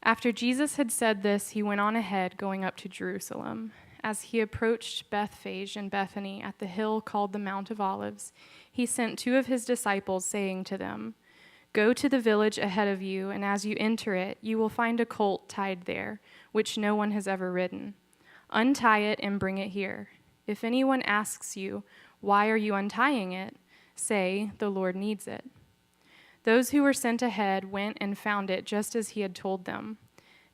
After Jesus had said this, he went on ahead, going up to Jerusalem. As he approached Bethphage and Bethany at the hill called the Mount of Olives, he sent 2 of his disciples, saying to them, "Go to the village ahead of you, and as you enter it, you will find a colt tied there, which no one has ever ridden. Untie it and bring it here. If anyone asks you, 'Why are you untying it?' say, 'The Lord needs it.'" Those who were sent ahead went and found it just as he had told them.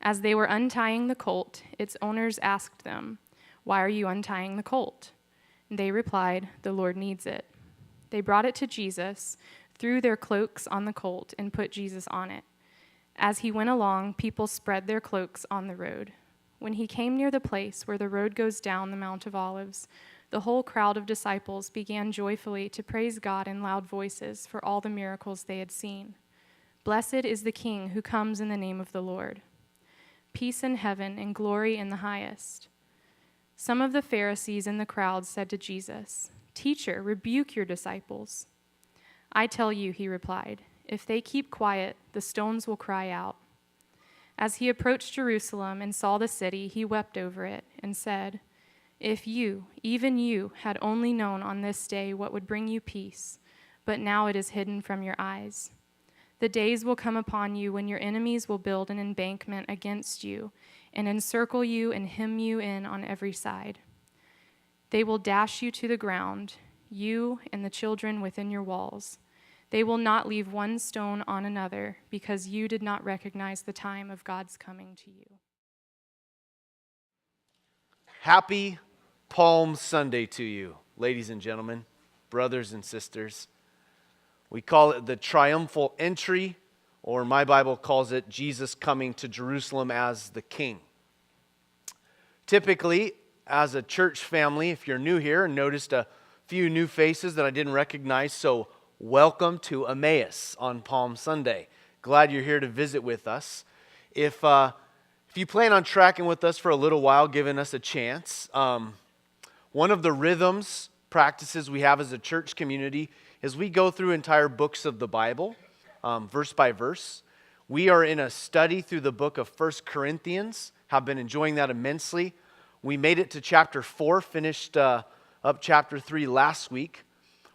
As they were untying the colt, its owners asked them, "Why are you untying the colt?" They replied, "The Lord needs it." They brought it to Jesus, threw their cloaks on the colt, and put Jesus on it. As he went along, people spread their cloaks on the road. When he came near the place where the road goes down the Mount of Olives, the whole crowd of disciples began joyfully to praise God in loud voices for all the miracles they had seen. "Blessed is the King who comes in the name of the Lord. Peace in heaven and glory in the highest." Some of the Pharisees in the crowd said to Jesus, "Teacher, rebuke your disciples." "I tell you," he replied, "if they keep quiet, the stones will cry out." As he approached Jerusalem and saw the city, he wept over it and said, "If you, even you, had only known on this day what would bring you peace, but now it is hidden from your eyes. The days will come upon you when your enemies will build an embankment against you and encircle you and hem you in on every side. They will dash you to the ground, you and the children within your walls. They will not leave one stone on another because you did not recognize the time of God's coming to you." Happy Palm Sunday to you, ladies and gentlemen, brothers and sisters. We call it the triumphal entry, or my Bible calls it Jesus coming to Jerusalem as the King. Typically, as a church family, if you're new here and noticed a few new faces that I didn't recognize, so welcome to Emmaus on Palm Sunday. Glad you're here to visit with us. If you plan on tracking with us for a little while, giving us a chance, one of the rhythms, practices we have as a church community is we go through entire books of the Bible, verse by verse. We are in a study through the book of 1 Corinthians, have been enjoying that immensely. We made it to chapter 4, finished up chapter 3 last week.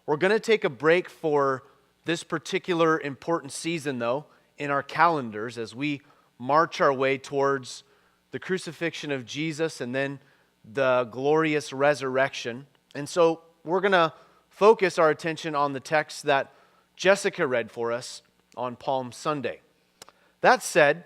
We're going to take a break for this particular important season, though, in our calendars as we march our way towards the crucifixion of Jesus and then the glorious resurrection. And so we're going to focus our attention on the text that Jessica read for us on Palm Sunday. That said,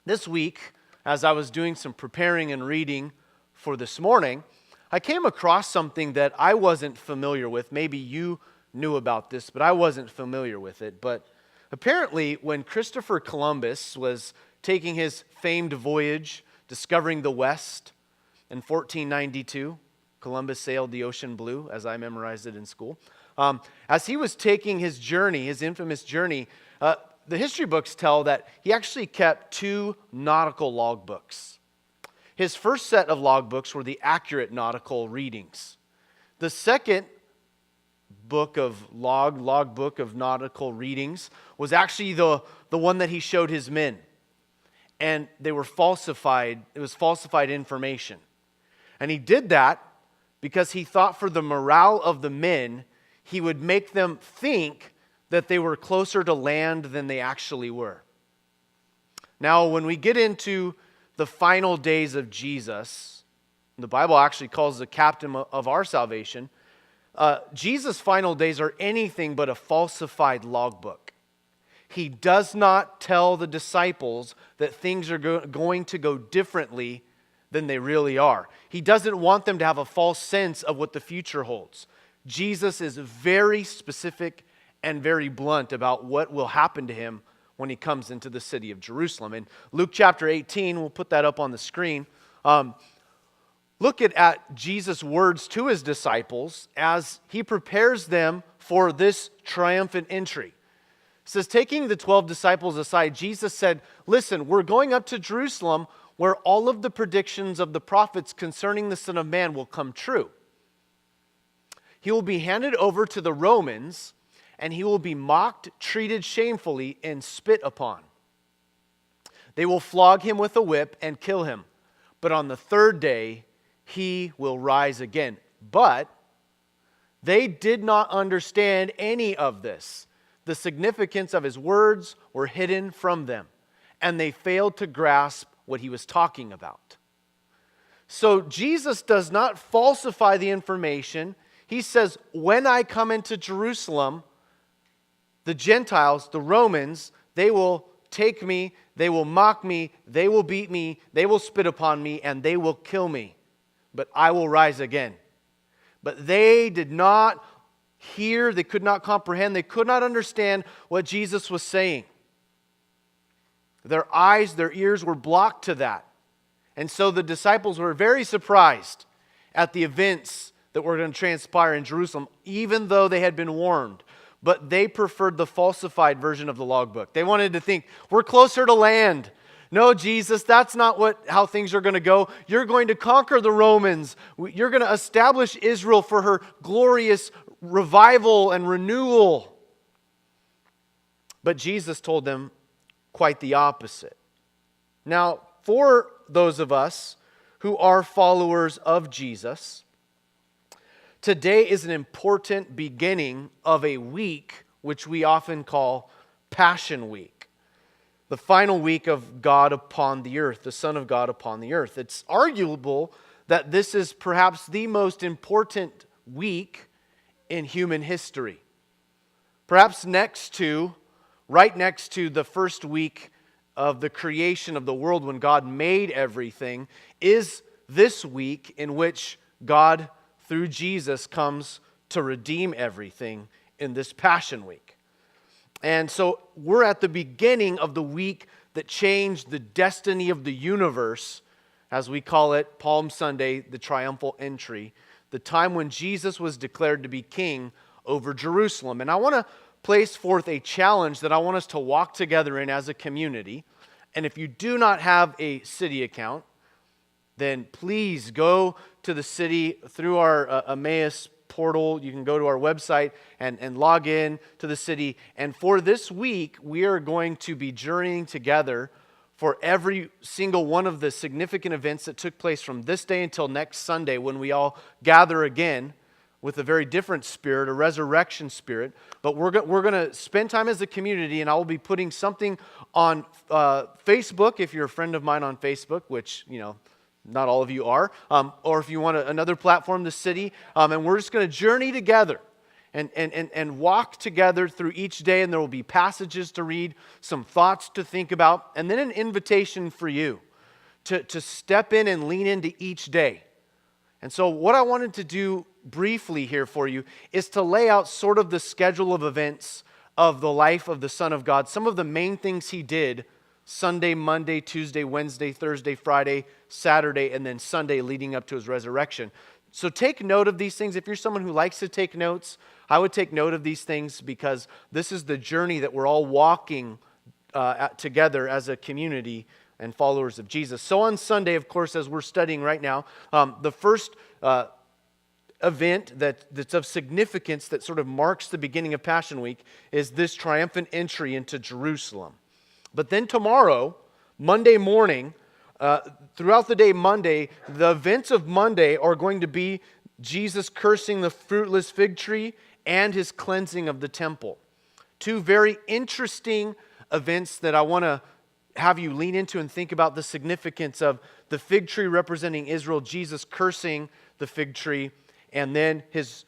this week, as I was doing some preparing and reading for this morning, I came across something that I wasn't familiar with. Maybe you knew about this, but I wasn't familiar with it. But apparently, when Christopher Columbus was taking his famed voyage, discovering the West, in 1492, Columbus sailed the ocean blue, as I memorized it in school. As he was taking his journey, his infamous journey, the history books tell that he actually kept 2 nautical logbooks. His first set of logbooks were the accurate nautical readings. The second logbook of nautical readings was actually the one that he showed his men. And they were falsified. It was falsified information. And he did that because he thought for the morale of the men, he would make them think that they were closer to land than they actually were. Now, when we get into the final days of Jesus, the Bible actually calls the captain of our salvation, Jesus' final days are anything but a falsified logbook. He does not tell the disciples that things are going to go differently than they really are. He doesn't want them to have a false sense of what the future holds. Jesus is very specific and very blunt about what will happen to him when he comes into the city of Jerusalem. In Luke chapter 18, we'll put that up on the screen. Look at Jesus' words to his disciples as he prepares them for this triumphant entry. It says, taking the 12 disciples aside, Jesus said, "Listen, we're going up to Jerusalem where all of the predictions of the prophets concerning the Son of Man will come true. He will be handed over to the Romans, and he will be mocked, treated shamefully, and spit upon. They will flog him with a whip and kill him. But on the third day, he will rise again. But they did not understand any of this. The significance of his words were hidden from them, and they failed to grasp what he was talking about. So Jesus does not falsify the information. He says, when I come into Jerusalem, the Gentiles, the Romans, they will take me, they will mock me, they will beat me, they will spit upon me, and they will kill me. But I will rise again. But they did not hear, they could not comprehend, they could not understand what Jesus was saying. Their eyes, their ears were blocked to that. And so the disciples were very surprised at the events that were going to transpire in Jerusalem, even though they had been warned. But they preferred the falsified version of the logbook. They wanted to think, we're closer to land. No, Jesus, that's not how things are going to go. You're going to conquer the Romans. You're going to establish Israel for her glorious revival and renewal. But Jesus told them quite the opposite. Now, for those of us who are followers of Jesus, today is an important beginning of a week which we often call Passion Week. The final week of God upon the earth, the Son of God upon the earth. It's arguable that this is perhaps the most important week in human history. Perhaps right next to the first week of the creation of the world when God made everything, is this week in which God, through Jesus, comes to redeem everything in this Passion Week. And so we're at the beginning of the week that changed the destiny of the universe, as we call it, Palm Sunday, the triumphal entry, the time when Jesus was declared to be king over Jerusalem. And I want to place forth a challenge that I want us to walk together in as a community. And if you do not have a city account, then please go to the city through our Emmaus portal. You can go to our website and log in to the city. And for this week, we are going to be journeying together for every single one of the significant events that took place from this day until next Sunday, when we all gather again with a very different spirit, a resurrection spirit. But we're going to spend time as a community, and I will be putting something on Facebook, if you're a friend of mine on Facebook, which, not all of you are, or if you want another platform, the city, and we're just going to journey together and walk together through each day, and there will be passages to read, some thoughts to think about, and then an invitation for you to step in and lean into each day. And so what I wanted to do briefly here for you is to lay out sort of the schedule of events of the life of the Son of God, some of the main things he did Sunday, Monday, Tuesday, Wednesday, Thursday, Friday, Saturday, and then Sunday leading up to his resurrection. So take note of these things. If you're someone who likes to take notes, I would take note of these things, because this is the journey that we're all walking together as a community and followers of Jesus. So on Sunday, of course, as we're studying right now, the first event that's of significance that sort of marks the beginning of Passion Week is this triumphant entry into Jerusalem. But then tomorrow, Monday morning, throughout the day Monday, the events of Monday are going to be Jesus cursing the fruitless fig tree and his cleansing of the temple. Two very interesting events that I want to have you lean into and think about the significance of: the fig tree representing Israel, Jesus cursing the fig tree, and then his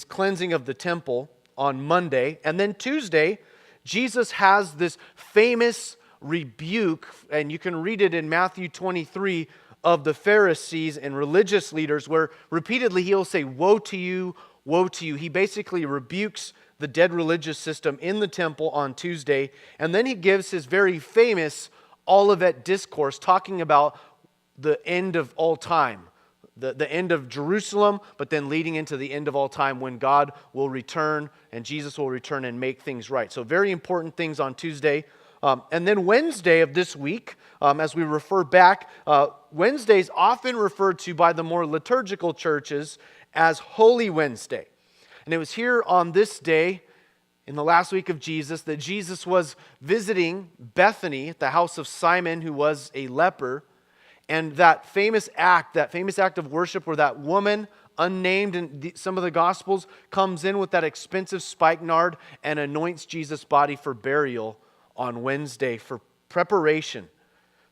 cleansing of the temple on Monday. And then Tuesday, Jesus has this famous rebuke, and you can read it in Matthew 23, of the Pharisees and religious leaders, where repeatedly he'll say, "Woe to you, woe to you." He basically rebukes the dead religious system in the temple on Tuesday, and then he gives his very famous Olivet Discourse, talking about the end of all time, the end of Jerusalem, but then leading into the end of all time, when God will return and Jesus will return and make things right. So very important things on Tuesday. And then Wednesday of this week, as we refer back, Wednesday is often referred to by the more liturgical churches as Holy Wednesday. And it was here on this day in the last week of Jesus that Jesus was visiting Bethany at the house of Simon, who was a leper. And that famous act of worship where that woman, unnamed in some of the Gospels, comes in with that expensive spikenard and anoints Jesus' body for burial on Wednesday for preparation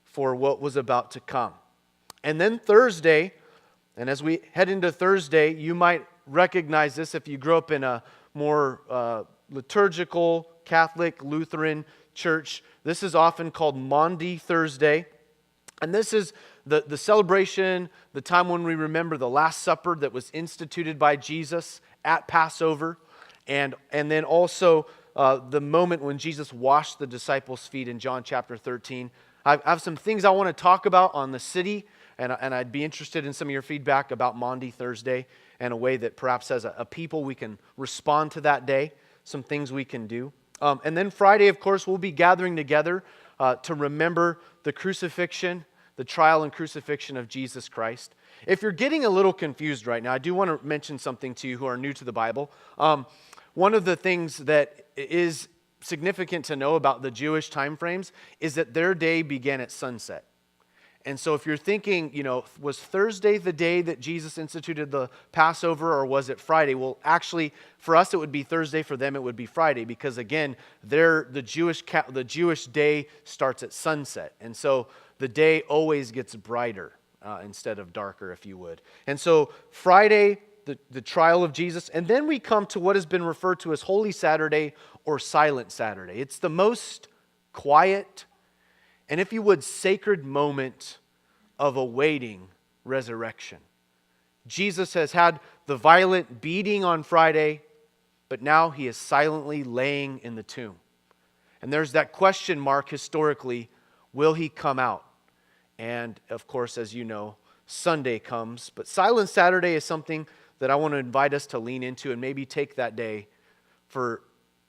for what was about to come. And then Thursday, and as we head into Thursday, you might recognize this if you grew up in a more liturgical, Catholic, Lutheran church. This is often called Maundy Thursday. And this is the celebration, the time when we remember the Last Supper that was instituted by Jesus at Passover. And then also the moment when Jesus washed the disciples' feet in John chapter 13. I have some things I want to talk about on the city, and I'd be interested in some of your feedback about Maundy Thursday and a way that perhaps as a people we can respond to that day, some things we can do. And then Friday, of course, we'll be gathering together to remember the crucifixion, the trial and crucifixion of Jesus Christ. If you're getting a little confused right now, I do want to mention something to you who are new to the Bible. One of the things that is significant to know about the Jewish time frames is that their day began at sunset. And so if you're thinking, was Thursday the day that Jesus instituted the Passover, or was it Friday? Well, actually, for us it would be Thursday. For them it would be Friday, because again, the Jewish day starts at sunset, and so the day always gets brighter instead of darker, if you would. And so Friday, the trial of Jesus, and then we come to what has been referred to as Holy Saturday or Silent Saturday. It's the most quiet, and if you would, sacred moment of awaiting resurrection. Jesus has had the violent beating on Friday, but now he is silently laying in the tomb. And there's that question mark historically, will he come out? And of course, as you know, Sunday comes. But Silent Saturday is something that I want to invite us to lean into and maybe take that day for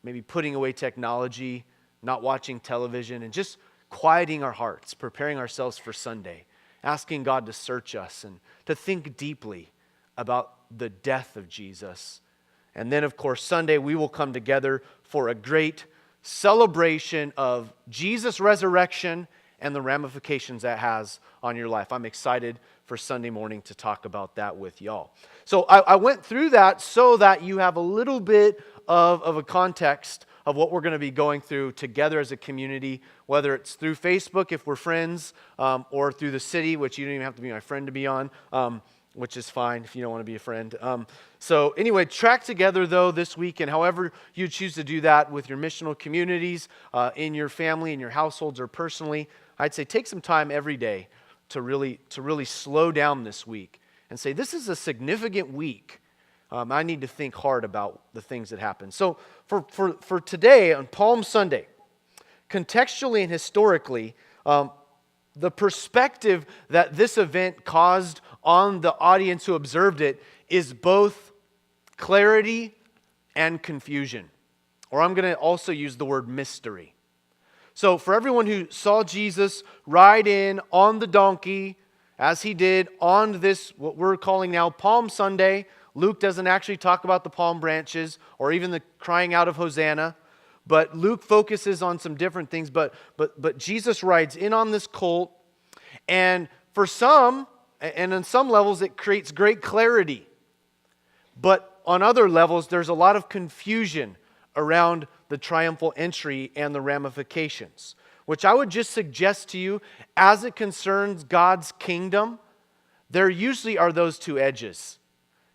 maybe putting away technology, not watching television, and just quieting our hearts, preparing ourselves for Sunday, asking God to search us and to think deeply about the death of Jesus. And then, of course, Sunday we will come together for a great celebration of Jesus' resurrection and the ramifications that has on your life. I'm excited for Sunday morning to talk about that with y'all. So I went through that so that you have a little bit of a context of what we're going to be going through together as a community, whether it's through Facebook if we're friends, or through the city, which you don't even have to be my friend to be on, which is fine if you don't want to be a friend. So anyway, track together though this week, and however you choose to do that with your missional communities, in your family, in your households, or personally, I'd say take some time every day to really slow down this week and say, this is a significant week. I need to think hard about the things that happen. So for today, on Palm Sunday, contextually and historically, the perspective that this event caused on the audience who observed it is both clarity and confusion. Or I'm going to also use the word mystery. So for everyone who saw Jesus ride in on the donkey, as he did on this, what we're calling now Palm Sunday, Luke doesn't actually talk about the palm branches or even the crying out of Hosanna, but Luke focuses on some different things. But Jesus rides in on this colt, and for some, and on some levels, it creates great clarity. But on other levels, there's a lot of confusion around the triumphal entry and the ramifications, which I would just suggest to you, as it concerns God's kingdom, there usually are those two edges: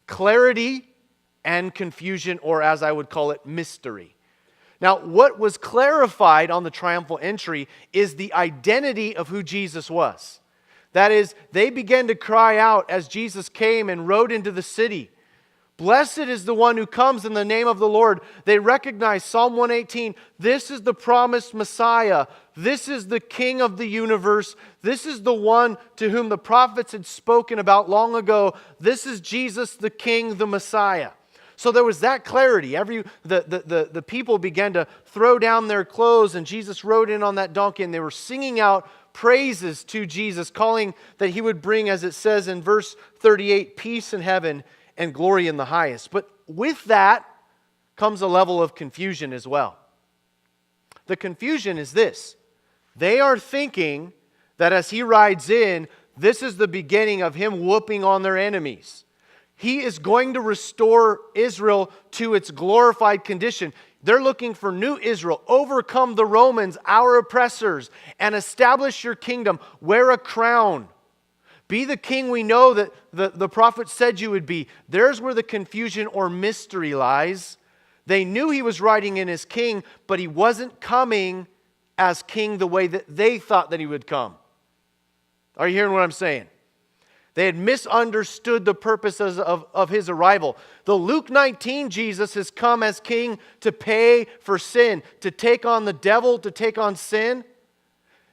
clarity and confusion, or as I would call it, mystery. Now, what was clarified on the triumphal entry is the identity of who Jesus was. That is, they began to cry out as Jesus came and rode into the city, "Blessed is the one who comes in the name of the Lord." They recognize Psalm 118. This is the promised Messiah. This is the King of the universe. This is the one to whom the prophets had spoken about long ago. This is Jesus, the King, the Messiah. So there was that clarity. The people began to throw down their clothes, and Jesus rode in on that donkey, and they were singing out praises to Jesus, calling that he would bring, as it says in verse 38, peace in heaven and glory in the highest. But with that comes a level of confusion as well. The confusion is this. They are thinking that as he rides in, this is the beginning of him whooping on their enemies. He is going to restore Israel to its glorified condition. They're looking for new Israel. Overcome the Romans, our oppressors, and establish your kingdom. Wear a crown. Be the king we know that the prophet said you would be. There's where the confusion or mystery lies. They knew he was riding in as king, but he wasn't coming as king the way that they thought that he would come. Are you hearing what I'm saying? They had misunderstood the purposes of his arrival. The Luke 19 Jesus has come as king to pay for sin, to take on the devil, to take on sin.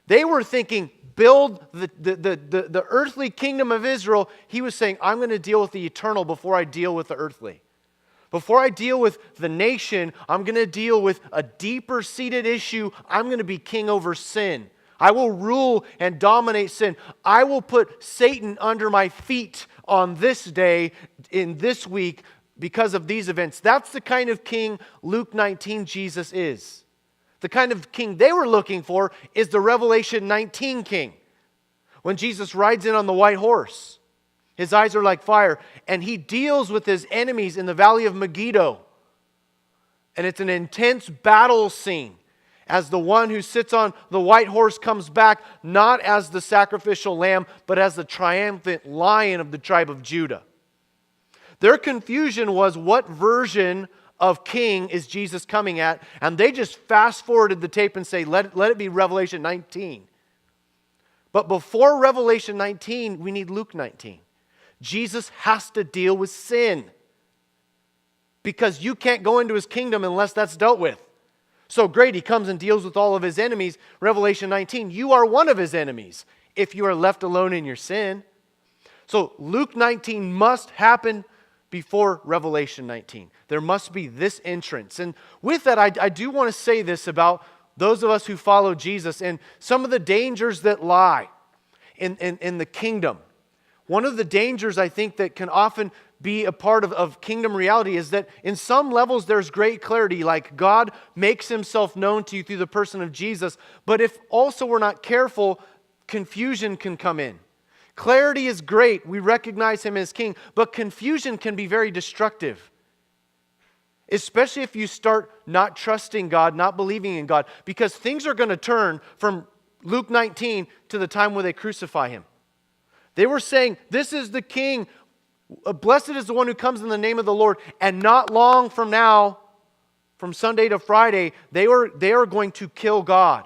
They were thinking, build the earthly kingdom of Israel. He was saying, I'm going to deal with the eternal before I deal with the earthly. Before I deal with the nation, I'm going to deal with a deeper seated issue. I'm going to be king over sin. I will rule and dominate sin. I will put Satan under my feet on this day, in this week, because of these events. That's the kind of king Luke 19 Jesus is. The kind of king they were looking for is the Revelation 19 king. When Jesus rides in on the white horse, his eyes are like fire, and he deals with his enemies in the valley of Megiddo. And it's an intense battle scene as the one who sits on the white horse comes back, not as the sacrificial lamb, but as the triumphant lion of the tribe of Judah. Their confusion was, what version of king is Jesus coming at? And they just fast forwarded the tape and say, let it be Revelation 19. But before Revelation 19, we need Luke 19. Jesus has to deal with sin, because you can't go into his kingdom unless that's dealt with. So great, he comes and deals with all of his enemies. Revelation 19, you are one of his enemies if you are left alone in your sin. So Luke 19 must happen before Revelation 19. There must be this entrance. And with that, I do want to say this about those of us who follow Jesus and some of the dangers that lie in the kingdom. One of the dangers I think that can often be a part of kingdom reality is that in some levels there's great clarity, like God makes himself known to you through the person of Jesus. But if also we're not careful, confusion can come in. Clarity is great. We recognize him as king, but confusion can be very destructive. Especially if you start not trusting God, not believing in God, because things are going to turn from Luke 19 to the time where they crucify him. They were saying, this is the king. Blessed is the one who comes in the name of the Lord. And not long from now, from Sunday to Friday, they are going to kill God.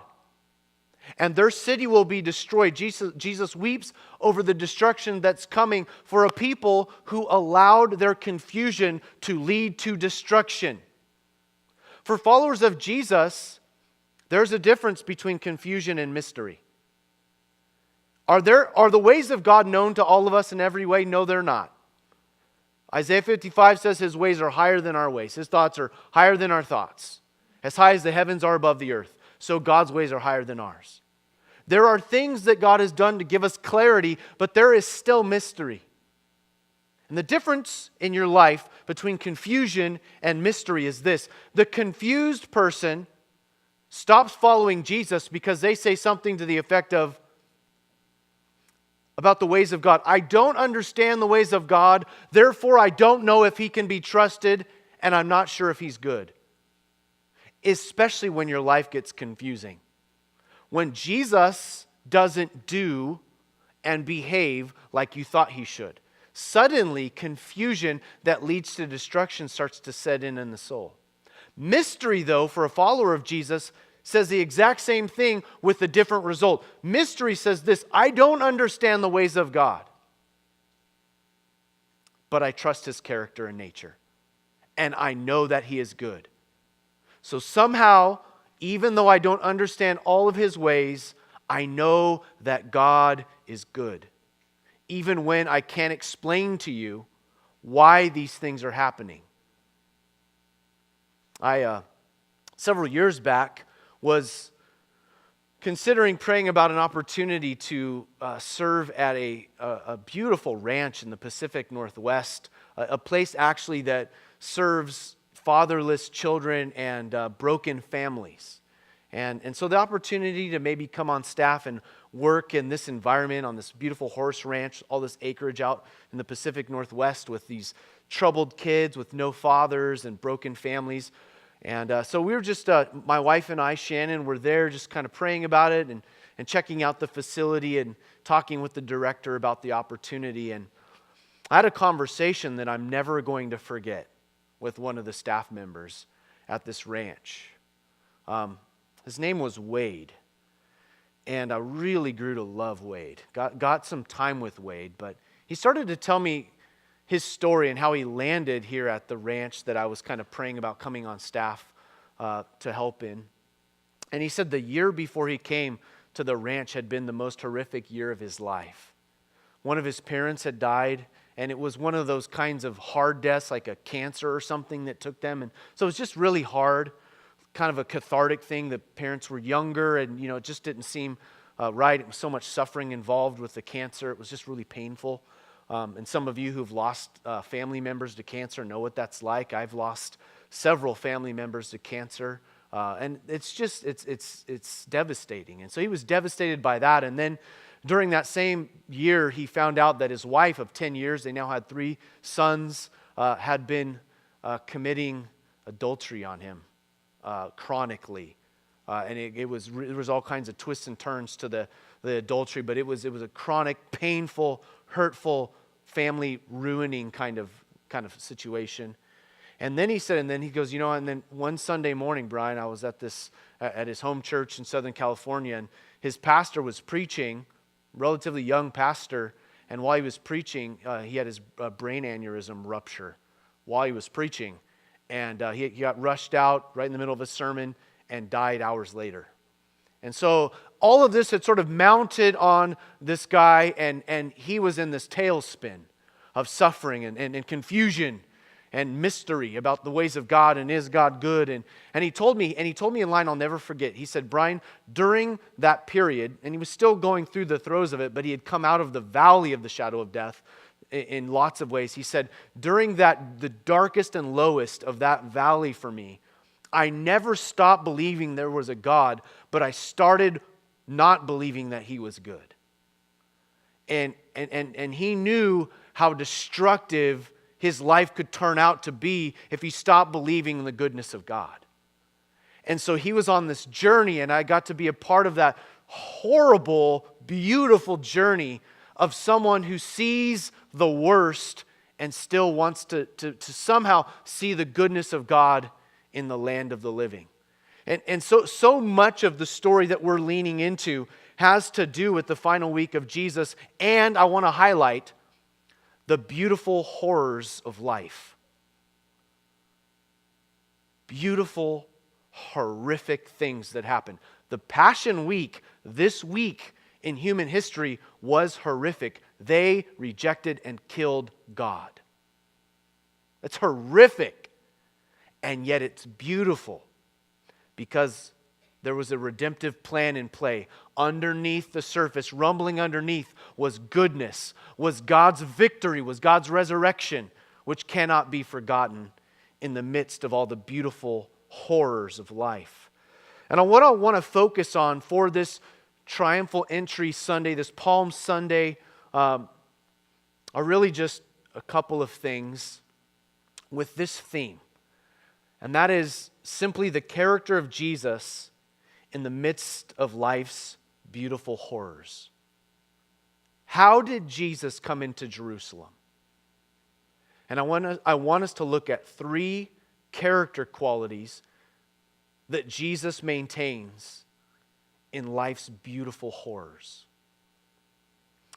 And their city will be destroyed. Jesus weeps over the destruction that's coming for a people who allowed their confusion to lead to destruction. For followers of Jesus, there's a difference between confusion and mystery. Are the ways of God known to all of us in every way? No, they're not. Isaiah 55 says his ways are higher than our ways. His thoughts are higher than our thoughts. As high as the heavens are above the earth, so God's ways are higher than ours. There are things that God has done to give us clarity, but there is still mystery. And the difference in your life between confusion and mystery is this. The confused person stops following Jesus because they say something to the effect of, about the ways of God. I don't understand the ways of God, therefore I don't know if he can be trusted, and I'm not sure if he's good. Especially when your life gets confusing. When Jesus doesn't do and behave like you thought he should. Suddenly, confusion that leads to destruction starts to set in the soul. Mystery, though, for a follower of Jesus, says the exact same thing with a different result. Mystery says this: I don't understand the ways of God, but I trust his character and nature. And I know that he is good. So somehow, even though I don't understand all of his ways, I know that God is good. Even when I can't explain to you why these things are happening. Several years back, was considering praying about an opportunity to serve at a beautiful ranch in the Pacific Northwest, a place actually that serves fatherless children and broken families. And so the opportunity to maybe come on staff and work in this environment on this beautiful horse ranch, all this acreage out in the Pacific Northwest with these troubled kids with no fathers and broken families. And so we were just, my wife and I, Shannon, were there just kind of praying about it and checking out the facility and talking with the director about the opportunity. And I had a conversation that I'm never going to forget with one of the staff members at this ranch. His name was Wade, and I really grew to love Wade. Got some time with Wade, but he started to tell me his story and how he landed here at the ranch that I was kind of praying about coming on staff to help in. And he said the year before he came to the ranch had been the most horrific year of his life. One of his parents had died, and it was one of those kinds of hard deaths, like a cancer or something that took them. And so it was just really hard, kind of a cathartic thing. The parents were younger, and it just didn't seem right. It was so much suffering involved with the cancer. It was just really painful. And some of you who've lost family members to cancer know what that's like. I've lost several family members to cancer. And it's just, it's devastating. And so he was devastated by that. And then during that same year, he found out that his wife of 10 years, they now had 3 sons, had been committing adultery on him chronically. And it was all kinds of twists and turns to the adultery, but it was a chronic, painful, hurtful, family ruining kind of situation. And then he said, and then he goes, and then one Sunday morning, Brian, I was at his home church in Southern California, and his pastor was preaching, relatively young pastor, and while he was preaching, he had his brain aneurysm rupture while he was preaching, and he got rushed out right in the middle of a sermon and died hours later. And so all of this had sort of mounted on this guy, and he was in this tailspin of suffering and confusion and mystery about the ways of God, and is God good? And he told me in line I'll never forget. He said, Brian, during that period, and he was still going through the throes of it, but he had come out of the valley of the shadow of death in lots of ways. He said, during the darkest and lowest of that valley for me, I never stopped believing there was a God, but I started not believing that He was good. And he knew how destructive his life could turn out to be if he stopped believing in the goodness of God. And so he was on this journey, and I got to be a part of that horrible, beautiful journey of someone who sees the worst and still wants to somehow see the goodness of God in the land of the living. And so much of the story that we're leaning into has to do with the final week of Jesus, and I want to highlight the beautiful horrors of life. Beautiful, horrific things that happen. The Passion Week, this week in human history, was horrific. They rejected and killed God. It's horrific, and yet it's beautiful because there was a redemptive plan in play. Underneath the surface, rumbling underneath, was goodness, was God's victory, was God's resurrection, which cannot be forgotten in the midst of all the beautiful horrors of life. And what I want to focus on for this Triumphal Entry Sunday, this Palm Sunday, are really just a couple of things with this theme. And that is simply the character of Jesus in the midst of life's beautiful horrors. How did Jesus come into Jerusalem? And I want us to look at 3 character qualities that Jesus maintains in life's beautiful horrors.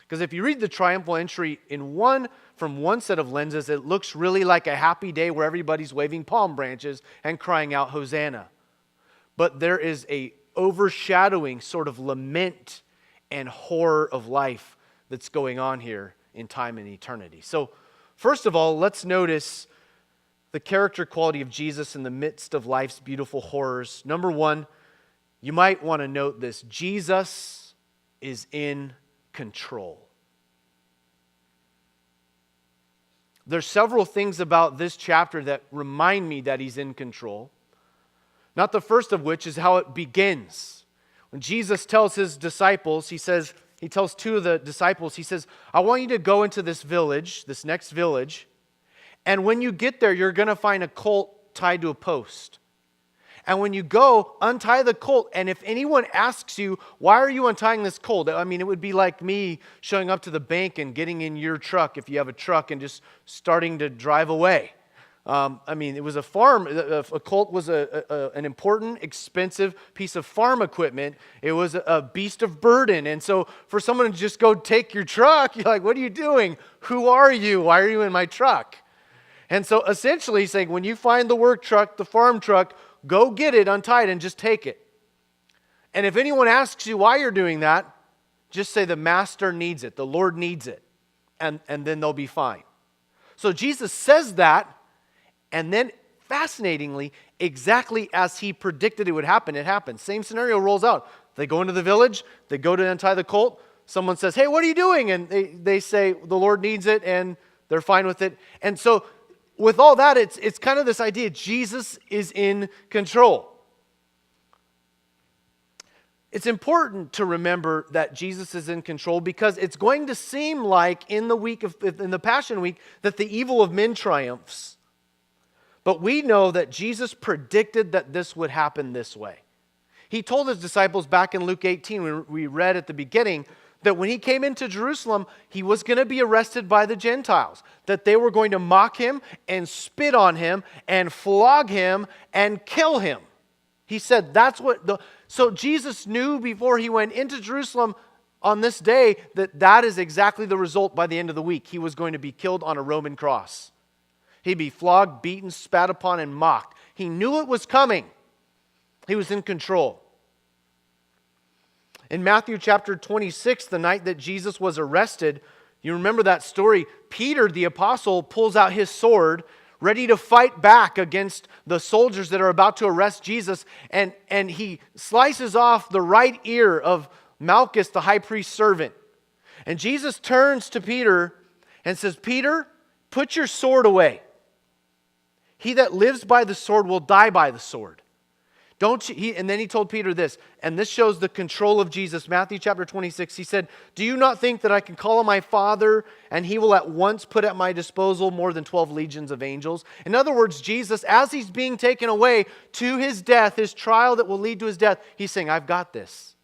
Because if you read the Triumphal Entry from one set of lenses, it looks really like a happy day where everybody's waving palm branches and crying out, Hosanna. But there is a overshadowing sort of lament and horror of life that's going on here in time and eternity. So, first of all, let's notice the character quality of Jesus in the midst of life's beautiful horrors. Number 1, you might want to note this: Jesus is in control. there's several things about this chapter that remind me that he's in control. Not the first of which is how it begins. When Jesus tells his disciples, he tells two of the disciples, he says, I want you to go into this village, this next village, and when you get there, you're going to find a colt tied to a post. And when you go, untie the colt, and if anyone asks you, why are you untying this colt? I mean, it would be like me showing up to the bank and getting in your truck, if you have a truck, and just starting to drive away. It was a farm. A colt was an important, expensive piece of farm equipment. It was a beast of burden. And so for someone to just go take your truck, you're like, what are you doing? Who are you? Why are you in my truck? And so essentially he's saying, when you find the work truck, the farm truck, go get it, untie it, and just take it. And if anyone asks you why you're doing that, just say the master needs it, the Lord needs it, and then they'll be fine. So Jesus says that, and then fascinatingly, exactly as he predicted it would happen, it happens. Same scenario rolls out. They go into the village, they go to untie the colt, someone says, hey, what are you doing? And they say, the Lord needs it, and they're fine with it. And so with all that, it's kind of this idea, Jesus is in control. It's important to remember that Jesus is in control because it's going to seem like in the Passion Week that the evil of men triumphs. But we know that Jesus predicted that this would happen this way. He told his disciples back in Luke 18, when we read at the beginning, that when he came into Jerusalem, he was going to be arrested by the Gentiles, that they were going to mock him and spit on him and flog him and kill him. He said so Jesus knew before he went into Jerusalem on this day that is exactly the result by the end of the week. He was going to be killed on a Roman cross. He'd be flogged, beaten, spat upon, and mocked. He knew it was coming. He was in control. In Matthew chapter 26, the night that Jesus was arrested, you remember that story, Peter, the apostle, pulls out his sword, ready to fight back against the soldiers that are about to arrest Jesus, and he slices off the right ear of Malchus, the high priest's servant. And Jesus turns to Peter and says, Peter, put your sword away. He that lives by the sword will die by the sword. And then he told Peter this, and this shows the control of Jesus. Matthew chapter 26, he said, do you not think that I can call on my Father and he will at once put at my disposal more than 12 legions of angels? In other words, Jesus, as he's being taken away to his death, his trial that will lead to his death, he's saying, I've got this.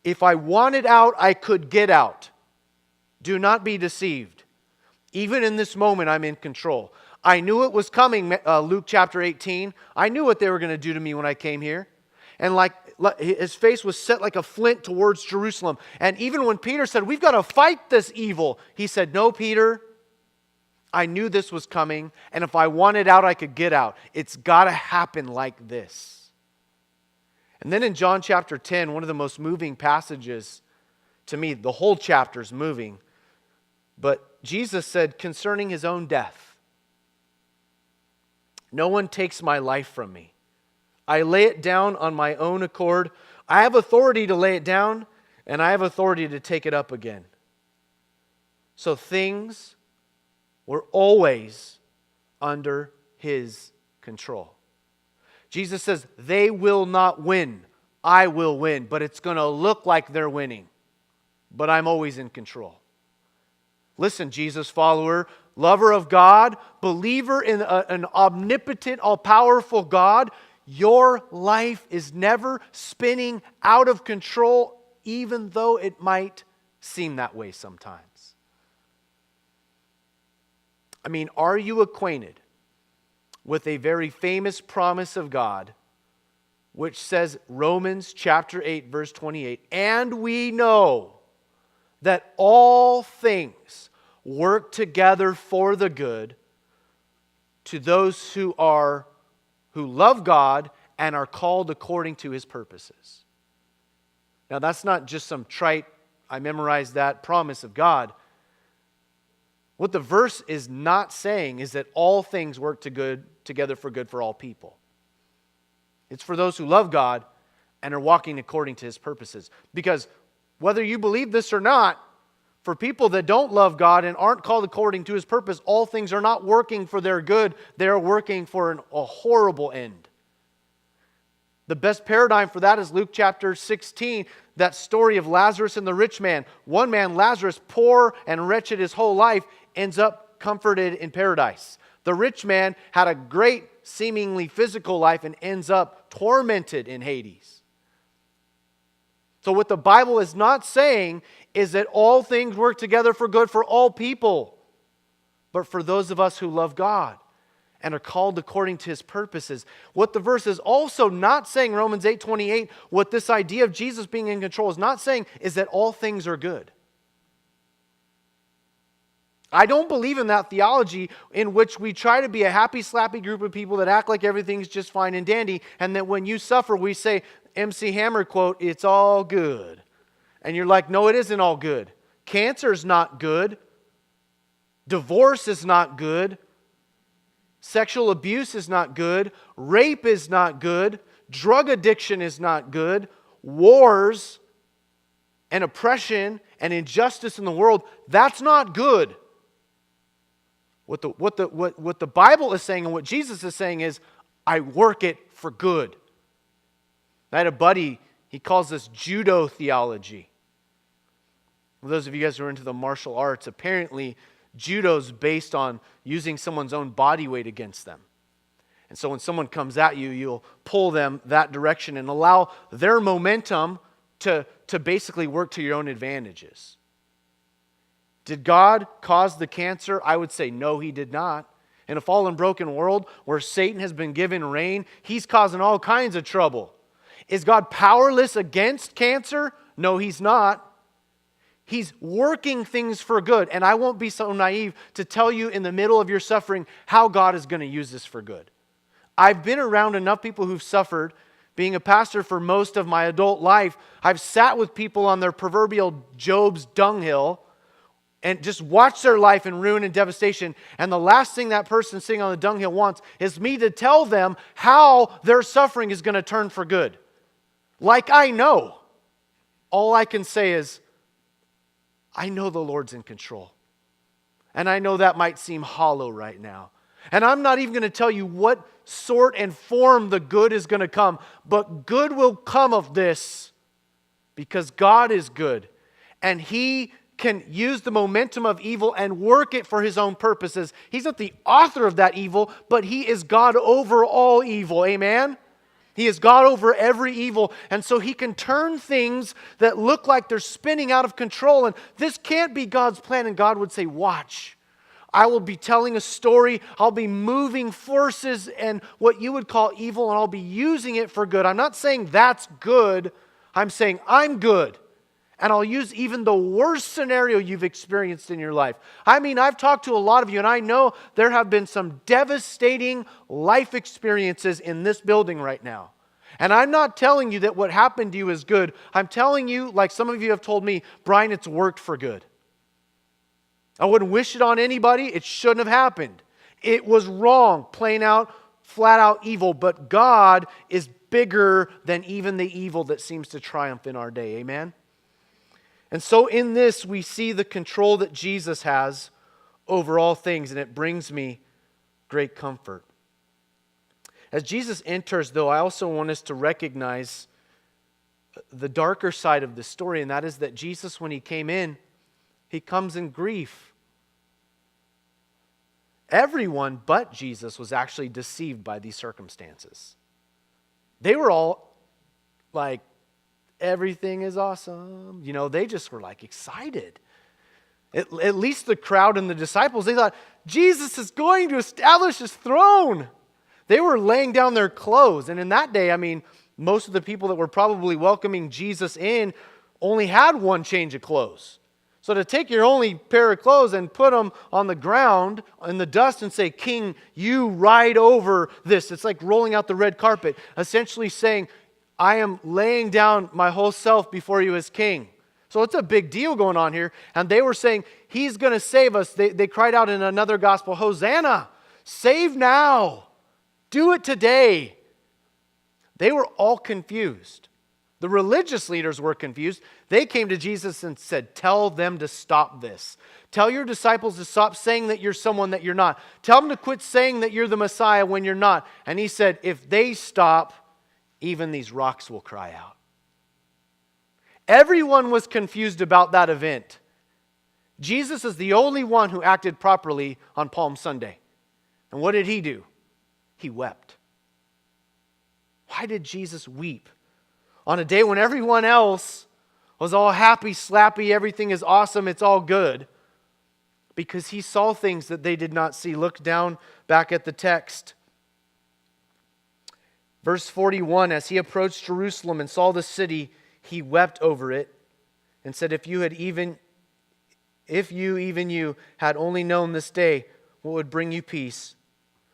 If I wanted out, I could get out. Do not be deceived. Even in this moment, I'm in control. I knew it was coming, Luke chapter 18. I knew what they were going to do to me when I came here. And like his face was set like a flint towards Jerusalem. And even when Peter said, we've got to fight this evil, he said, no, Peter, I knew this was coming. And if I wanted out, I could get out. It's got to happen like this. And then in John chapter 10, one of the most moving passages to me, the whole chapter is moving. But Jesus said concerning his own death, no one takes my life from me. I lay it down on my own accord. I have authority to lay it down, and I have authority to take it up again. So things were always under his control. Jesus says, they will not win. I will win, but it's going to look like they're winning. But I'm always in control. Listen, Jesus follower, lover of God, believer in an omnipotent, all-powerful God, your life is never spinning out of control, even though it might seem that way sometimes. I mean, are you acquainted with a very famous promise of God, which says, Romans chapter 8, verse 28, and we know that all things work together for the good to those who love God and are called according to his purposes. Now that's not just some trite, I memorized that promise of God. What the verse is not saying is that all things work together for good for all people. It's for those who love God and are walking according to his purposes. Because whether you believe this or not, For people that don't love God and aren't called according to His purpose, all things are not working for their good. They're working for a horrible end. The best paradigm for that is Luke chapter 16, that story of Lazarus and the rich man. One man, Lazarus, poor and wretched his whole life, ends up comforted in paradise. The rich man had a great, seemingly physical life and ends up tormented in Hades. So what the Bible is not saying is that all things work together for good for all people, but for those of us who love God and are called according to His purposes. What the verse is also not saying, Romans 8:28, what this idea of Jesus being in control is not saying is that all things are good. I don't believe in that theology in which we try to be a happy, slappy group of people that act like everything's just fine and dandy, and that when you suffer, we say, MC Hammer quote, "It's all good." And you're like, no, it isn't all good. Cancer is not good. Divorce is not good. Sexual abuse is not good. Rape is not good. Drug addiction is not good. Wars and oppression and injustice in the world, that's not good. What the Bible is saying and what Jesus is saying is, I work it for good. I had a buddy, he calls this judo theology. For those of you guys who are into the martial arts, apparently judo is based on using someone's own body weight against them. And so when someone comes at you, you'll pull them that direction and allow their momentum to basically work to your own advantages. Did God cause the cancer? I would say no, He did not. In a fallen, broken world where Satan has been given reign, he's causing all kinds of trouble. Is God powerless against cancer? No, He's not. He's working things for good. And I won't be so naive to tell you in the middle of your suffering how God is going to use this for good. I've been around enough people who've suffered. Being a pastor for most of my adult life, I've sat with people on their proverbial Job's dunghill and just watched their life in ruin and devastation. And the last thing that person sitting on the dunghill wants is me to tell them how their suffering is going to turn for good. Like I know. All I can say is, I know the Lord's in control. And I know that might seem hollow right now. And I'm not even going to tell you what sort and form the good is going to come. But good will come of this because God is good. And He can use the momentum of evil and work it for His own purposes. He's not the author of that evil, but He is God over all evil. Amen? He is God over every evil. And so He can turn things that look like they're spinning out of control. And this can't be God's plan. And God would say, watch. I will be telling a story. I'll be moving forces and what you would call evil, and I'll be using it for good. I'm not saying that's good. I'm saying I'm good. And I'll use even the worst scenario you've experienced in your life. I mean, I've talked to a lot of you, and I know there have been some devastating life experiences in this building right now. And I'm not telling you that what happened to you is good. I'm telling you, like some of you have told me, Brian, it's worked for good. I wouldn't wish it on anybody. It shouldn't have happened. It was wrong, plain out, flat out evil. But God is bigger than even the evil that seems to triumph in our day. Amen? And so in this, we see the control that Jesus has over all things, and it brings me great comfort. As Jesus enters, though, I also want us to recognize the darker side of the story, and that is that Jesus, when He came in, He comes in grief. Everyone but Jesus was actually deceived by these circumstances. They were all like, everything is awesome. You know, they just were like excited. At least the crowd and the disciples, they thought, Jesus is going to establish His throne. They were laying down their clothes. And in that day, I mean, most of the people that were probably welcoming Jesus in only had one change of clothes. So to take your only pair of clothes and put them on the ground in the dust and say, King, you ride over this. It's like rolling out the red carpet, essentially saying, I am laying down my whole self before you as king. So it's a big deal going on here. And they were saying, He's going to save us. They cried out in another gospel, Hosanna, save now. Do it today. They were all confused. The religious leaders were confused. They came to Jesus and said, tell them to stop this. Tell your disciples to stop saying that you're someone that you're not. Tell them to quit saying that you're the Messiah when you're not. And he said, if they stop, even these rocks will cry out. Everyone was confused about that event. Jesus is the only one who acted properly on Palm Sunday. And what did he do? He wept. Why did Jesus weep? On a day when everyone else was all happy, slappy, everything is awesome, it's all good. Because he saw things that they did not see. Look down back at the text. Verse 41, as he approached Jerusalem and saw the city, he wept over it and said, if you, even you, had only known this day what would bring you peace,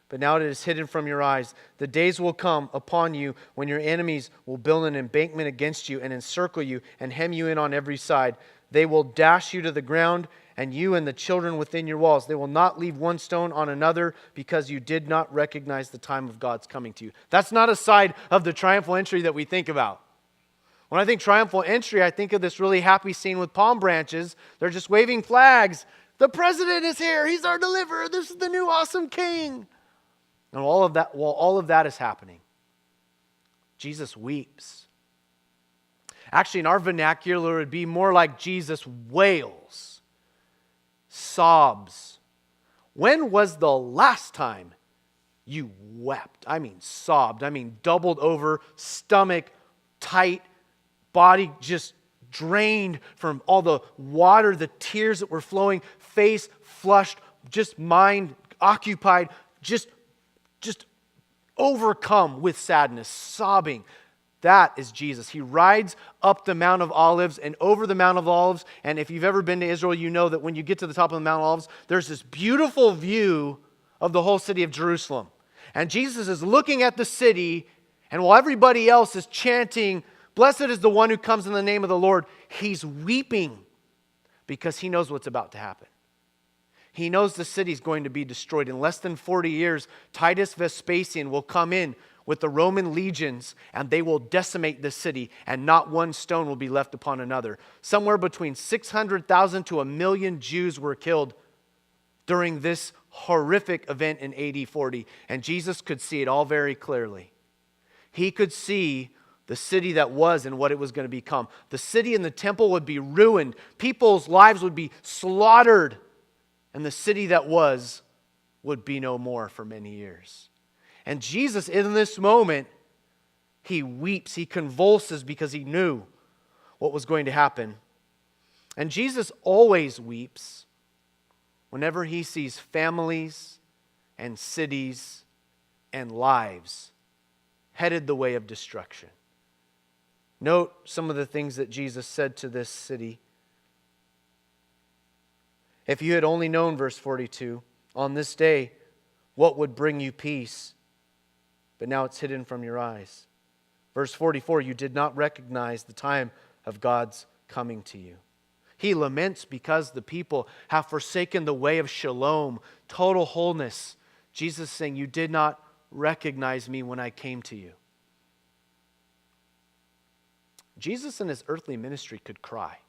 but now it is hidden from your eyes. The days will come upon you when your enemies will build an embankment against you and encircle you and hem you in on every side. They will dash you to the ground, and you and the children within your walls. They will not leave one stone on another because you did not recognize the time of God's coming to you. That's not a side of the triumphal entry that we think about. When I think triumphal entry, I think of this really happy scene with palm branches. They're just waving flags. The president is here. He's our deliverer. This is the new awesome king. And while all of that is happening, Jesus weeps. Actually, in our vernacular, it would be more like Jesus wails, sobs. When was the last time you wept? I mean, sobbed. I mean, doubled over, stomach tight, body just drained from all the water, the tears that were flowing, face flushed, just mind occupied, just overcome with sadness, sobbing. That is Jesus. He rides up the Mount of Olives and over the Mount of Olives. And if you've ever been to Israel, you know that when you get to the top of the Mount of Olives, there's this beautiful view of the whole city of Jerusalem. And Jesus is looking at the city, and while everybody else is chanting, "Blessed is the one who comes in the name of the Lord," he's weeping because he knows what's about to happen. He knows the city's going to be destroyed. In less than 40 years, Titus Vespasian will come in with the Roman legions, and they will decimate the city, and not one stone will be left upon another. Somewhere between 600,000 to 1,000,000 Jews were killed during this horrific event in AD 40, and Jesus could see it all very clearly. He could see the city that was and what it was going to become. The city and the temple would be ruined. People's lives would be slaughtered. And the city that was would be no more for many years. And Jesus, in this moment, he weeps, he convulses because he knew what was going to happen. And Jesus always weeps whenever he sees families and cities and lives headed the way of destruction. Note some of the things that Jesus said to this city. If you had only known, verse 42, on this day, what would bring you peace, but now it's hidden from your eyes. Verse 44, you did not recognize the time of God's coming to you. He laments because the people have forsaken the way of shalom, total wholeness. Jesus saying, you did not recognize me when I came to you. Jesus in his earthly ministry could cry.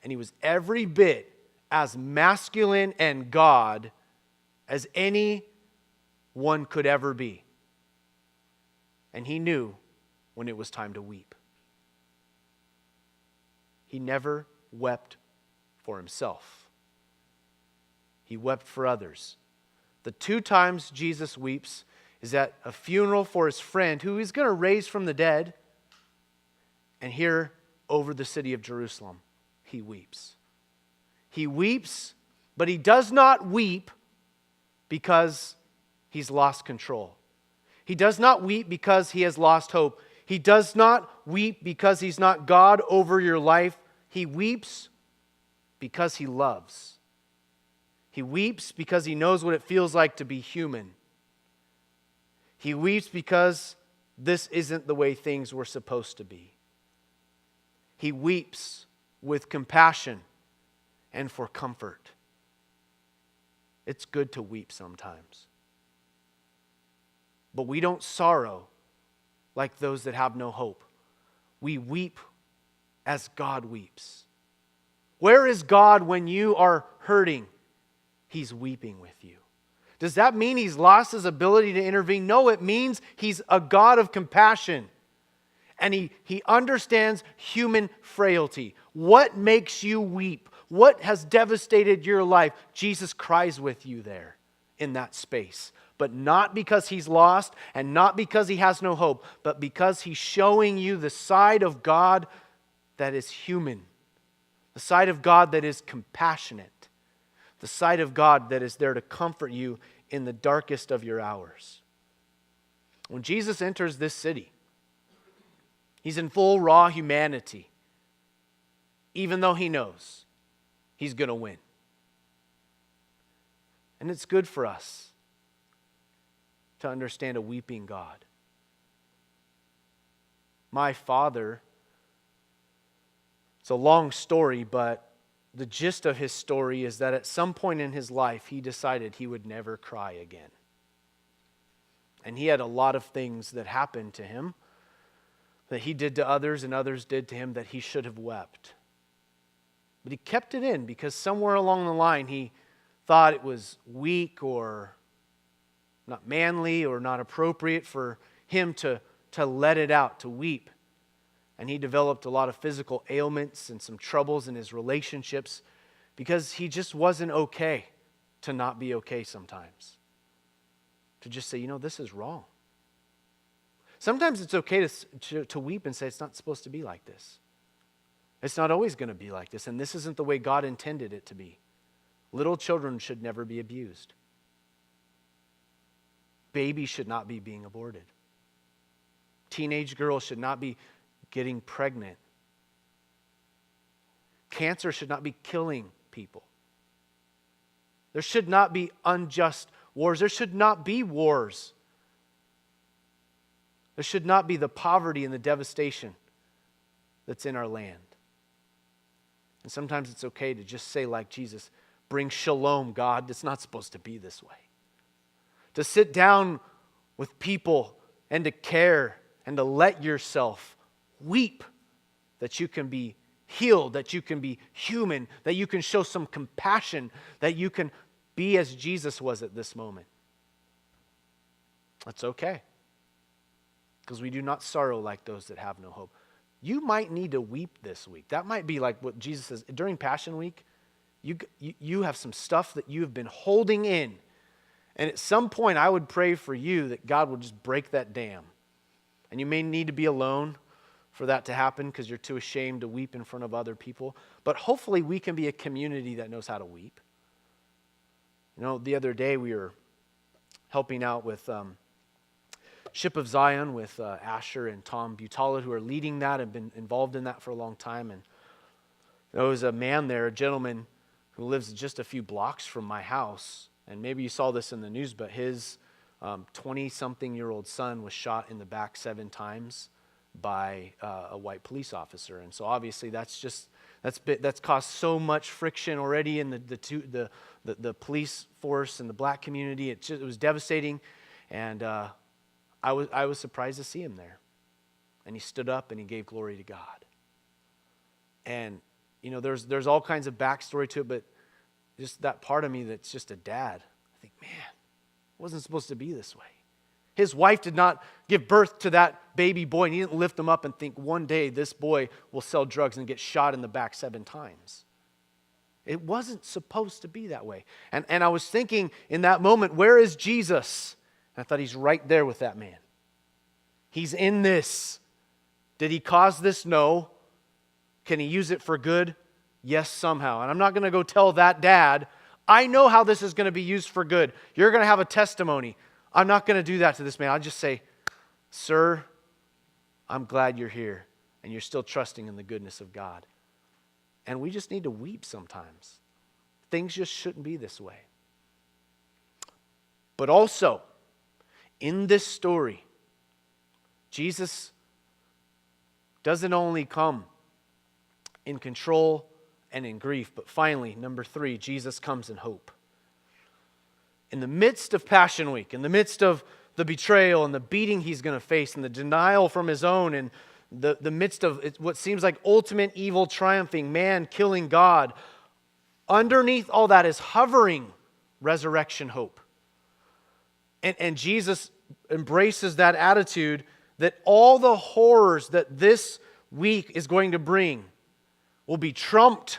And he was every bit as masculine and God as anyone could ever be. And he knew when it was time to weep. He never wept for himself. He wept for others. The 2 times Jesus weeps is at a funeral for his friend who he's going to raise from the dead. And here over the city of Jerusalem, he weeps. He weeps, but he does not weep because he's lost control. He does not weep because he has lost hope. He does not weep because he's not God over your life. He weeps because he loves. He weeps because he knows what it feels like to be human. He weeps because this isn't the way things were supposed to be. He weeps with compassion and for comfort. It's good to weep sometimes. But we don't sorrow like those that have no hope. We weep as God weeps. Where is God when you are hurting? He's weeping with you. Does that mean He's lost His ability to intervene? No, it means He's a God of compassion. And He understands human frailty. What makes you weep? What has devastated your life? Jesus cries with you there in that space. But not because He's lost and not because He has no hope, but because He's showing you the side of God that is human, the side of God that is compassionate, the side of God that is there to comfort you in the darkest of your hours. When Jesus enters this city, He's in full raw humanity, even though He knows He's going to win. And it's good for us to understand a weeping God. My father, it's a long story, but the gist of his story is that at some point in his life, he decided he would never cry again. And he had a lot of things that happened to him that he did to others and others did to him that he should have wept. But he kept it in because somewhere along the line he thought it was weak or not manly or not appropriate for him to let it out, to weep. And he developed a lot of physical ailments and some troubles in his relationships because he just wasn't okay to not be okay sometimes. To just say, this is wrong. Sometimes it's okay to weep and say it's not supposed to be like this. It's not always going to be like this, and this isn't the way God intended it to be. Little children should never be abused. Babies should not be being aborted. Teenage girls should not be getting pregnant. Cancer should not be killing people. There should not be unjust wars. There should not be wars. There should not be the poverty and the devastation that's in our land. And sometimes it's okay to just say like Jesus, bring shalom, God. It's not supposed to be this way. To sit down with people and to care and to let yourself weep that you can be healed, that you can be human, that you can show some compassion, that you can be as Jesus was at this moment. That's okay. Because we do not sorrow like those that have no hope. You might need to weep this week. That might be like what Jesus says. During Passion Week, you have some stuff that you have been holding in. And at some point, I would pray for you that God would just break that dam. And you may need to be alone for that to happen because you're too ashamed to weep in front of other people. But hopefully we can be a community that knows how to weep. The other day we were helping out with Ship of Zion with Asher and Tom Butala, who are leading that and been involved in that for a long time. And there was a man there, a gentleman who lives just a few blocks from my house. And maybe you saw this in the news, but his 20-something-year-old son was shot in the back 7 times by a white police officer. And so obviously that's caused so much friction already in the police force and the black community. It was devastating. And I was surprised to see him there. And he stood up and he gave glory to God. And, there's all kinds of backstory to it, but just that part of me that's just a dad. I think, man, it wasn't supposed to be this way. His wife did not give birth to that baby boy, and he didn't lift him up and think one day this boy will sell drugs and get shot in the back 7 times. It wasn't supposed to be that way. And I was thinking in that moment, where is Jesus? And I thought he's right there with that man. He's in this. Did he cause this? No. Can he use it for good? Yes, somehow. And I'm not going to go tell that dad, I know how this is going to be used for good. You're going to have a testimony. I'm not going to do that to this man. I'll just say, sir, I'm glad you're here and you're still trusting in the goodness of God. And we just need to weep sometimes. Things just shouldn't be this way. But also, in this story, Jesus doesn't only come in control and in grief, but finally, number 3, Jesus comes in hope. In the midst of Passion Week, in the midst of the betrayal and the beating he's going to face and the denial from his own and the midst of what seems like ultimate evil triumphing, man killing God, underneath all that is hovering resurrection hope. And Jesus embraces that attitude that all the horrors that this week is going to bring will be trumped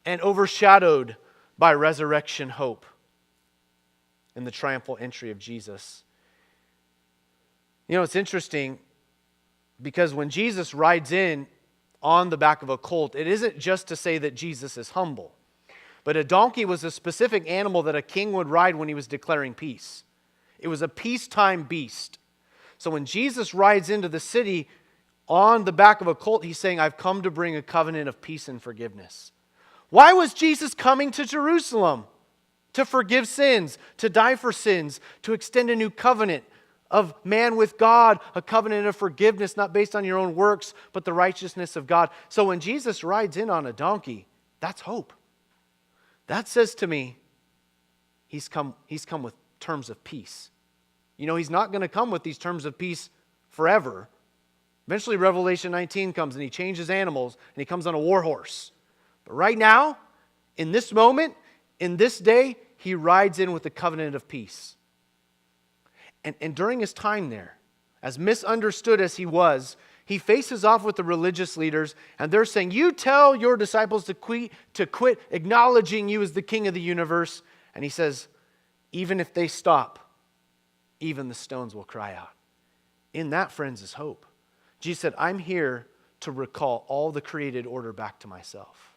and overshadowed by resurrection hope in the triumphal entry of Jesus. You know, it's interesting because when Jesus rides in on the back of a colt, it isn't just to say that Jesus is humble, but a donkey was a specific animal that a king would ride when he was declaring peace. It was a peacetime beast. So when Jesus rides into the city on the back of a colt, he's saying, I've come to bring a covenant of peace and forgiveness. Why was Jesus coming to Jerusalem? To forgive sins, to die for sins, to extend a new covenant of man with God, a covenant of forgiveness, not based on your own works, but the righteousness of God. So when Jesus rides in on a donkey, that's hope. That says to me, he's come with terms of peace. You know, he's not going to come with these terms of peace forever. Eventually, Revelation 19 comes and he changes animals and he comes on a war horse. But right now, in this moment, in this day, he rides in with the covenant of peace. And during his time there, as misunderstood as he was, he faces off with the religious leaders and they're saying, you tell your disciples to quit acknowledging you as the king of the universe. And he says, even if they stop, even the stones will cry out. In that, friends, is hope. Jesus said, I'm here to recall all the created order back to myself.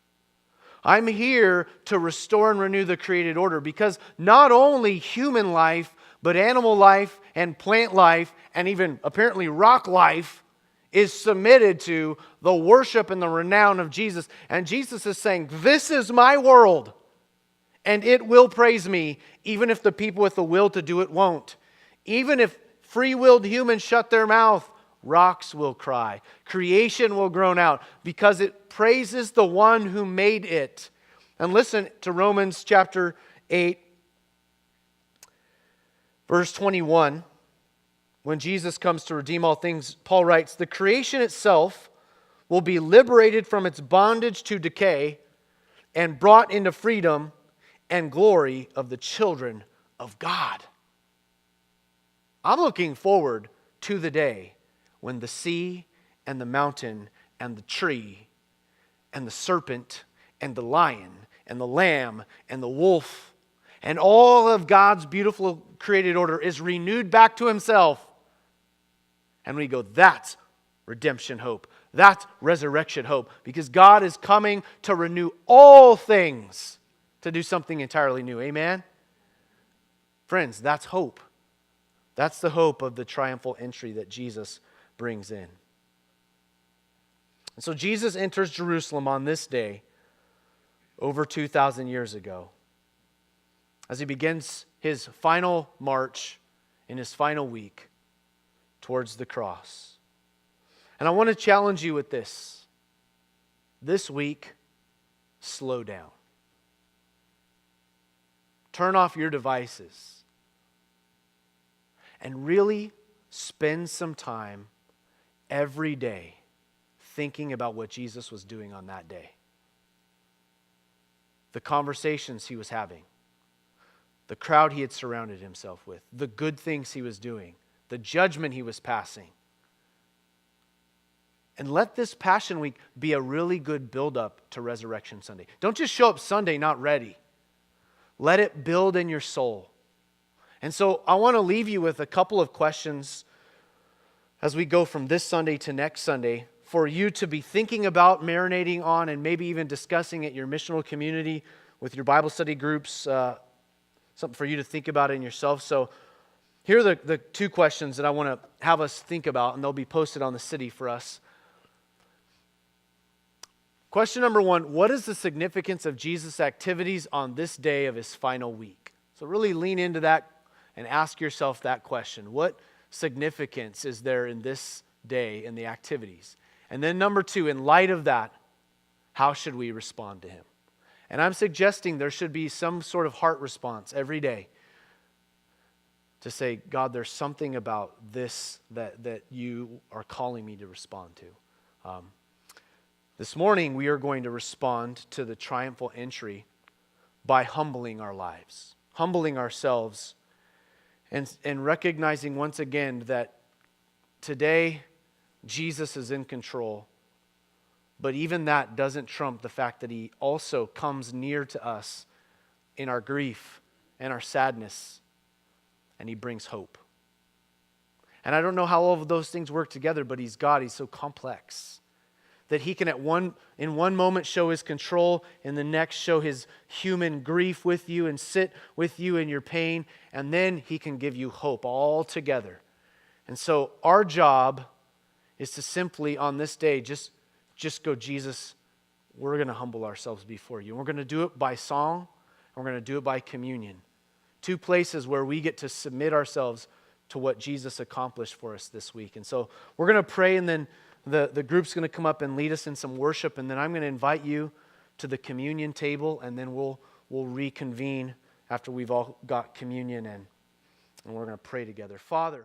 I'm here to restore and renew the created order because not only human life, but animal life and plant life and even apparently rock life is submitted to the worship and the renown of Jesus. And Jesus is saying, this is my world and it will praise me even if the people with the will to do it won't. Even if free-willed humans shut their mouth, rocks will cry. Creation will groan out because it praises the one who made it. And listen to Romans chapter 8, verse 21. When Jesus comes to redeem all things, Paul writes, the creation itself will be liberated from its bondage to decay and brought into freedom and glory of the children of God. I'm looking forward to the day when the sea and the mountain and the tree and the serpent and the lion and the lamb and the wolf and all of God's beautiful created order is renewed back to himself. And we go, that's redemption hope. That's resurrection hope. Because God is coming to renew all things to do something entirely new. Amen? Friends, that's hope. That's the hope of the triumphal entry that Jesus brings in. And so Jesus enters Jerusalem on this day over 2,000 years ago as he begins his final march in his final week towards the cross. And I want to challenge you with this. This week, slow down. Turn off your devices. And really spend some time every day thinking about what Jesus was doing on that day. The conversations he was having, the crowd he had surrounded himself with, the good things he was doing, the judgment he was passing. And let this Passion Week be a really good build-up to Resurrection Sunday. Don't just show up Sunday not ready. Let it build in your soul. And so I want to leave you with a couple of questions as we go from this Sunday to next Sunday for you to be thinking about, marinating on, and maybe even discussing at your missional community with your Bible study groups, something for you to think about in yourself. So here are the two questions that I want to have us think about, and they'll be posted on the city for us. Question number one, what is the significance of Jesus' activities on this day of his final week? So really lean into that and ask yourself that question. What significance is there in this day in the activities? And then number two, in light of that, how should we respond to him? And I'm suggesting there should be some sort of heart response every day to say, God, there's something about this that you are calling me to respond to. This morning, we are going to respond to the triumphal entry by humbling our lives, humbling ourselves, and recognizing once again that today Jesus is in control. But even that doesn't trump the fact that he also comes near to us in our grief and our sadness, and he brings hope. And I don't know how all of those things work together, but he's God. He's so complex that he can in one moment show his control, in the next show his human grief with you and sit with you in your pain, and then he can give you hope all together. And so our job is to simply on this day just go, Jesus, we're going to humble ourselves before you. And we're going to do it by song, and we're going to do it by communion. Two places where we get to submit ourselves to what Jesus accomplished for us this week. And so we're going to pray, and then the group's going to come up and lead us in some worship, and then I'm going to invite you to the communion table, and then we'll reconvene after we've all got communion in, and we're going to pray together. Father,